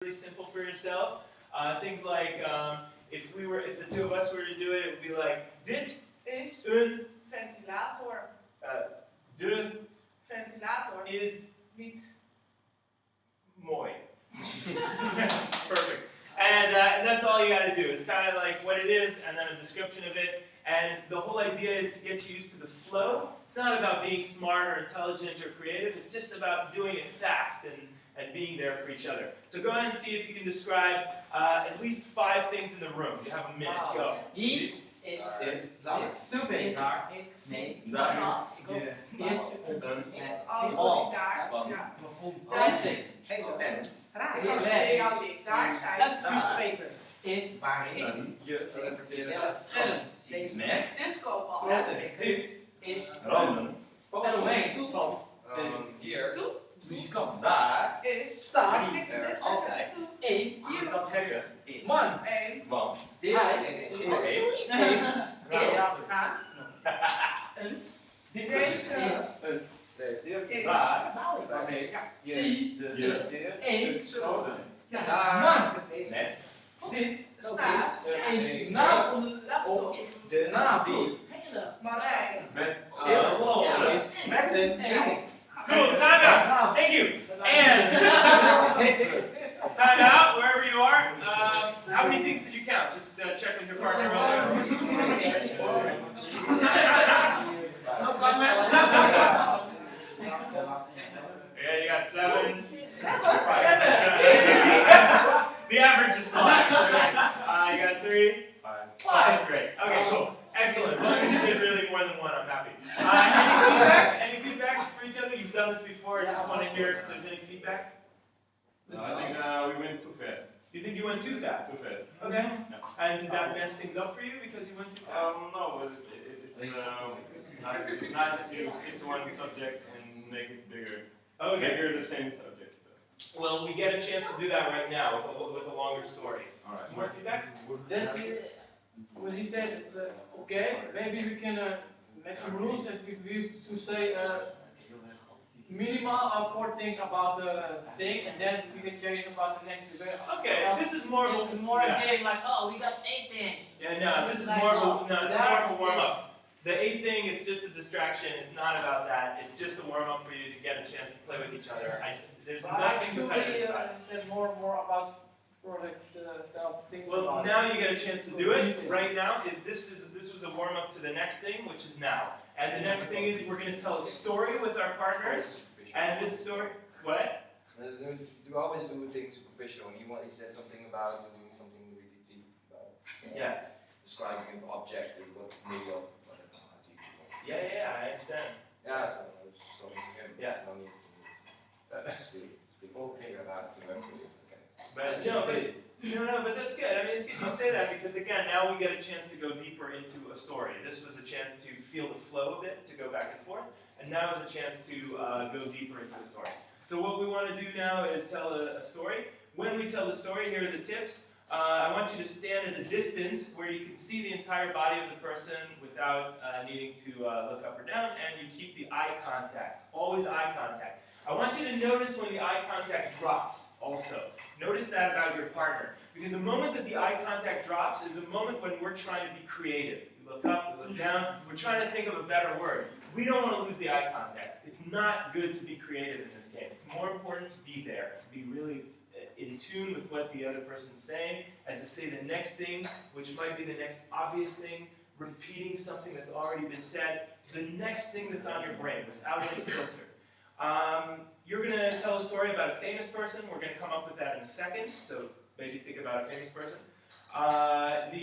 really simple for yourselves. Things like if the two of us were to do it, it would be like dit is een ventilator. De Ventilator is niet mooi. Perfect. And that's all you got to do. It's kind of like what it is and then a description of it. And the whole idea is to get you used to the flow. It's not about being smart or intelligent or creative. It's just about doing it fast and being there for each other. So go ahead and see if you can describe at least 5 things in the room. You have a minute. Go. Hier is stupid. Daar ik mee. dat. Is Oh, sorry, daar. Ja. plastic. Als je jouw dik daar zijn. Newspaper is waarin je zelf Met discobal. dit is Randen. fenomeen van Hier. muzikant. Daar. Is Staat er altijd. één Dat gekke. is man. en Want Dit is is een deze een is waar waarmee zie je je één daar man met dit staat één naam laptop. de naam Marijn. met is met een Cool. Time out. Thank you. And time out wherever you are. How many things did you count? Just check with your partner. No comment. Yeah, you got 7. The average is 5. Right? You got 3. 5. Great. Okay, cool. Excellent. As long as you did really more than 1, I'm happy. Any feedback? Any feedback for each other? You've done this before. I just want to hear if there's any feedback. No, I think we went too fast. You think you went too fast? Too fast. Okay. And did that mess things up for you because you went too fast? No, but it's nice if you stick to one subject and make it bigger. Okay. Bigger the same subject. Well, we get a chance to do that right now with a longer story. All right. More feedback? That's what he said is okay. Maybe we can make some rules that we to say minimal 4 things about the thing, and then we can change about the next debate. Okay, this is more of It's a more yeah. a game like, oh, we got 8 things. Yeah, no, this is more of a warm up. The 8 thing, it's just a distraction. It's not about that. It's just a warm up for you to get a chance to play with each other. There's But I nothing think competitive about it. said more about things Well, about now you get a chance to do it. Right now, this was a warm up to the next thing, which is now. And the next thing is we're going to tell a story with our partners. And this story, what? You always do things superficial, and he said something about doing something really deep about describing an object and what it's made of. Yeah, I understand. Yeah, so I was just talking to him. Yeah. There's no need to speak about it to everybody. But but that's good. I mean, it's good you say that because again, now we get a chance to go deeper into a story. This was a chance to feel the flow a bit, to go back and forth, and now is a chance to go deeper into a story. So what we want to do now is tell a story. When we tell the story, here are the tips. I want you to stand at a distance where you can see the entire body of the person without needing to look up or down, and you keep the eye contact. Always eye contact. I want you to notice when the eye contact drops also. Notice that about your partner. Because the moment that the eye contact drops is the moment when we're trying to be creative. We look up, we look down, we're trying to think of a better word. We don't want to lose the eye contact. It's not good to be creative in this game. It's more important to be there, to be really in tune with what the other person's saying, and to say the next thing, which might be the next obvious thing, repeating something that's already been said, the next thing that's on your brain without any filter. You're going to tell a story about a famous person. We're going to come up with that in a second, so maybe think about a famous person. And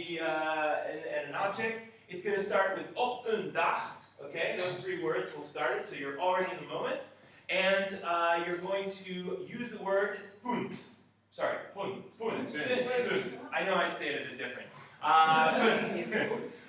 an object, it's going to start with op een dag. Okay, those 3 words will start it, so you're already in the moment. And you're going to use the word punt. Sorry, punt. I know I say it a bit different.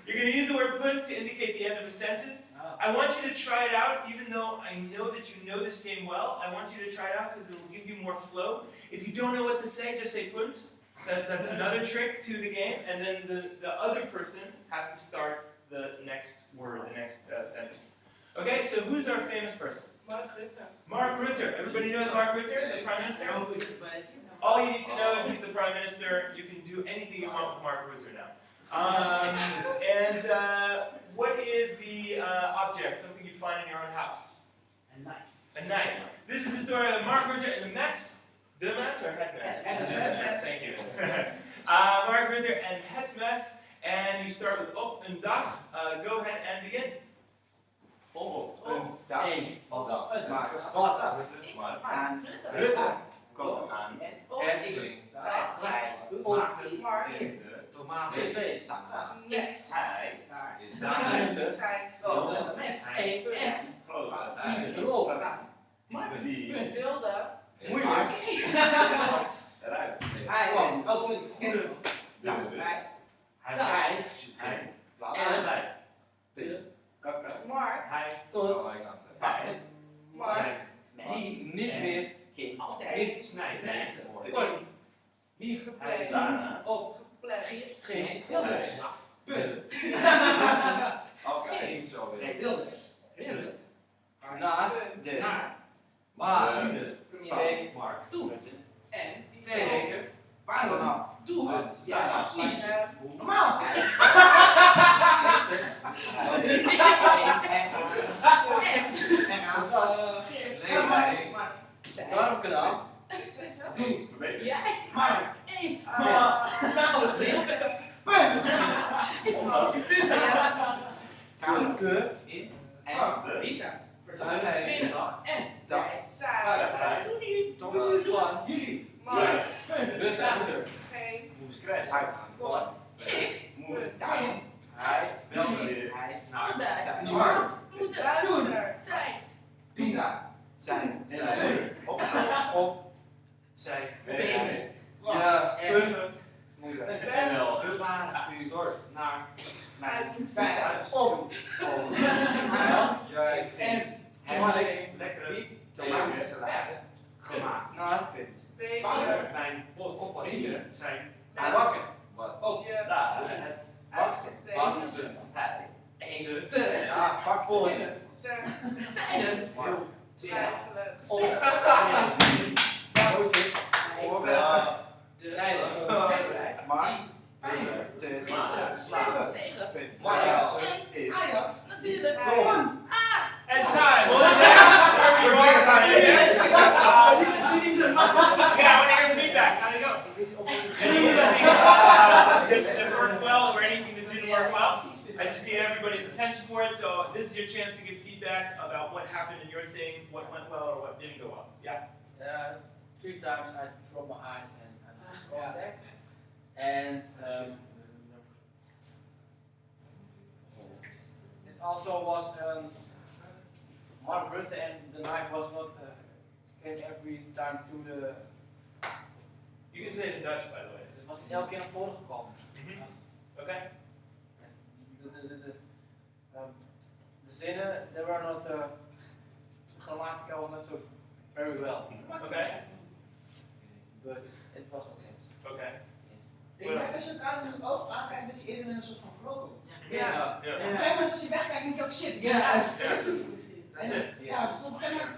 You're going to use the word punt to indicate the end of a sentence. I want you to try it out, even though I know that you know this game well. I want you to try it out because it will give you more flow. If you don't know what to say, just say punt. That's another trick to the game. And then the other person has to start the next word, the next sentence. Okay, so who's our famous person? Mark Rutte. Mark Rutte. Everybody knows Mark Rutte, the Prime Minister? All you need to know is he's the Prime Minister. You can do anything you want with Mark Rutte now. What is the object, something you find in your own house? A knife. A knife. This is the story of Mark Rutte and the mess. De mess or het mess? Het mess. Thank you. Mark Rutte and het mess. And you start with op een dag. Go ahead and begin. Op een dag was het Maar aan Rutte. kwam aan En maakte Mark. in de tomaten TV. Niks. hij Rutte. Zijn wilde een mes En geloven Die wilde. moeilijk. eruit. Hij kwam als een goede hij Mark. tot Mark. die niet meer ging Altijd. snijden. kon. Niet Gepland. op Gepland. Geen punt. Oké, niet zo weer. Nee, Wilders. naar Punt. de Maar twee Mark toen en zeker vanaf toen het ja niet normaal. daarom gedaan. verbeterd. Maar Eens. toen in en Rita. middernacht en Zij. doe niet van jullie. Mark. Rutte Geen. Moest krijgen. Uit was ik moest daarom hij belde hij naar zijn Mark. Moeten luisteren. Zijn. Pita zijn op zijn Beens. ja even moeilijk. En wel. Dus maar u stort naar Uit. veilig op Jij en hij lekkere tomatensalade gemaakt. naar Beter. Mijn oppasseren zijn wakker wat? ook Je. daar het wachten. Tegen. Hij ze te voor Zeg. tijdens Twijfelen. op broodjes voorbeeld de rijden maar te slapen Tegen. maar Is. Ajax Natuurlijk. Tom. And time! We're all time. Okay, I want to hear feedback. How'd it go? Anything that worked well or anything that didn't work well? I just need everybody's attention for it. So this is your chance to give feedback about what happened in your thing, what went well or what didn't go well. Yeah. 2 times I broke my eyes and I lost contact. And it also was Mark Rutte and the knife was not came every time to the. You can say it in Dutch, by the way. Het was niet elke keer naar voren gekomen. Okay. The zinnen, they were not grammatica was not so very well, Okay. but it was okay. Okay. Ik merk als je elkaar in het oog aankijkt dat je eerder in een soort van flow komt. Ja. Op een gegeven moment als je wegkijkt denk je ook shit, ik ben Yeah. eruit. That's it. Ja, dus op een gegeven moment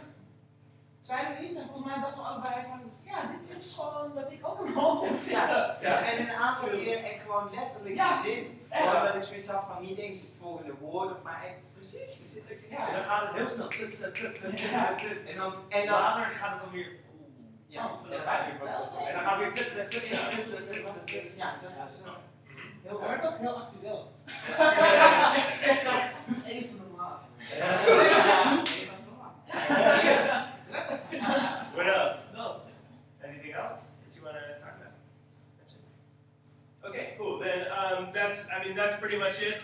zeiden we iets en volgens mij dachten we allebei van ja, dit is gewoon wat ik ook in mijn hoofd heb zitten. En een aantal keer echt gewoon letterlijk Ja. die zin. Gewoon dat ik zoiets had van niet eens het volgende woord of maar echt precies. Je zit er, En dan gaat het heel snel. En dan Later gaat het dan weer. ja, Dan ga je weer. En dan gaat het weer. Ja, dat was heel erg ook heel actueel. Even normaal. What else? No. Anything else that you want to talk about? Okay, cool. Then that's pretty much it.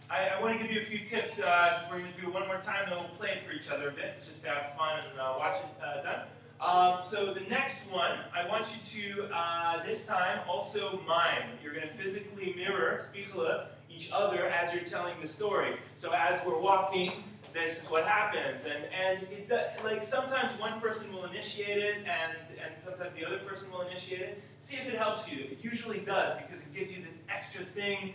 I want to give you a few tips because we're going to do it one more time and then we'll play it for each other a bit, just to have fun and watch it done. So the next one, I want you to, this time, also mime. You're going to physically mirror, spiegelen, each other as you're telling the story. So as we're walking, this is what happens. And it, like sometimes one person will initiate it and sometimes the other person will initiate it. See if it helps you. It usually does because it gives you this extra thing.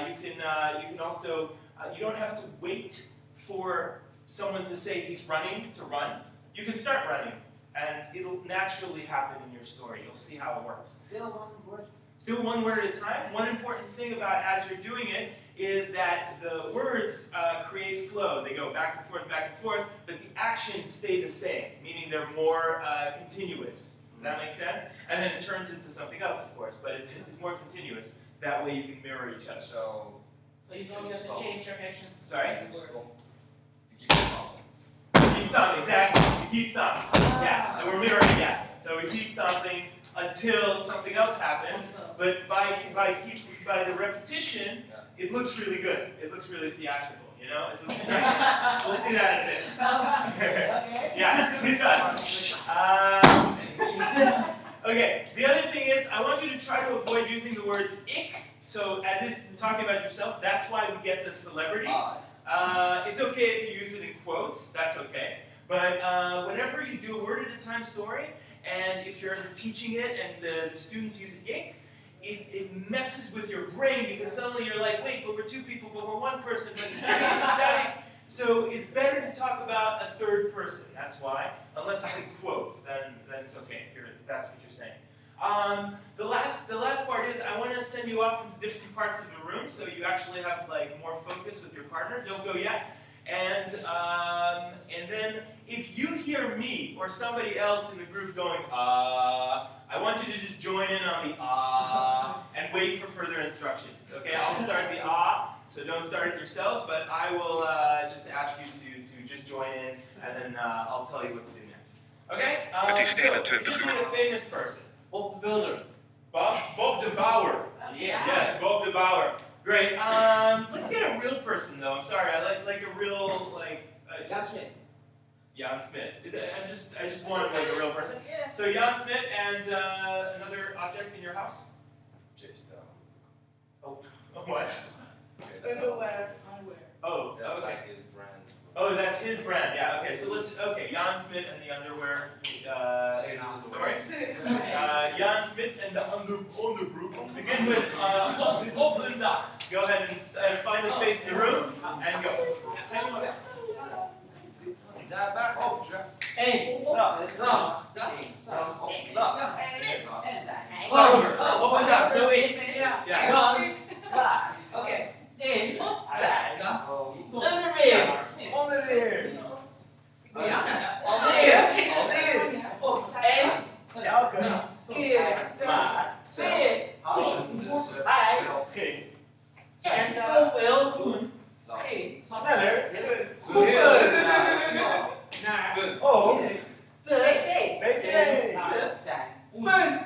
You can also, you don't have to wait for someone to say he's running to run. You can start running. And it'll naturally happen in your story. You'll see how it works. Still one word. Still one word at a time. One important thing about as you're doing it is that the words create flow. They go back and forth, but the actions stay the same, meaning they're more continuous. Does that make sense? And then it turns into something else, of course, but it's more continuous. That way you can mirror each other. So You don't have to change your actions. Sorry? you keep stopping. You keep stomping, exactly. You keep stomping. Yeah, and we're mirroring that. So we keep stomping until something else happens. But by the repetition, it looks really good. It looks really theatrical, you know? It looks nice. We'll see that in a bit. Yeah, it does. Okay, the other thing is, I want you to try to avoid using the words ick. So as if you're talking about yourself, that's why we get the celebrity. It's okay if you use it in quotes, that's okay. But whenever you do a word at a time story, and if you're teaching it and the students use ick, it messes with your brain because suddenly you're like, wait, but we're two people, but we're one person, but it's static. So it's better to talk about a third person, that's why. Unless it's in quotes, then it's okay if that's what you're saying. The last part is I want to send you off into different parts of the room so you actually have like more focus with your partner. Don't go yet. And then if you hear me or somebody else in the group going I want you to just join in on the and wait for further instructions. Okay, I'll start the so don't start it yourselves, but I will just ask you to just join in, and then I'll tell you what to do next. Okay? So, just be a famous person. Bob the Builder. Bob de Bauer. Yes, Bob de Bauer. Great. Let's get a real person though. I'm sorry. I like a real Jan Smit. Jan Smit. I just wanted like a real person. So Jan Smit and another object in your house. Oh, what? Underwear. Oh, That's okay. like his brand. Oh, that's his brand. Yeah. Okay. So Jan Smit and the underwear. Story. Jan Smit and the onderbroek. Begin with op een dag. Go ahead and find a space in the room and go. Daar back op. Hey. Op een dag. No ik. Ja. Oké. In. Zijn. Onderweer. Onderweer. Alweer. Op. En. Elke keer. Maar. Zeer. Hij. Geen. En zoveel doen. Geen. Sneller. Goed. Naar. Oh. De. BC. Te zijn. Punt.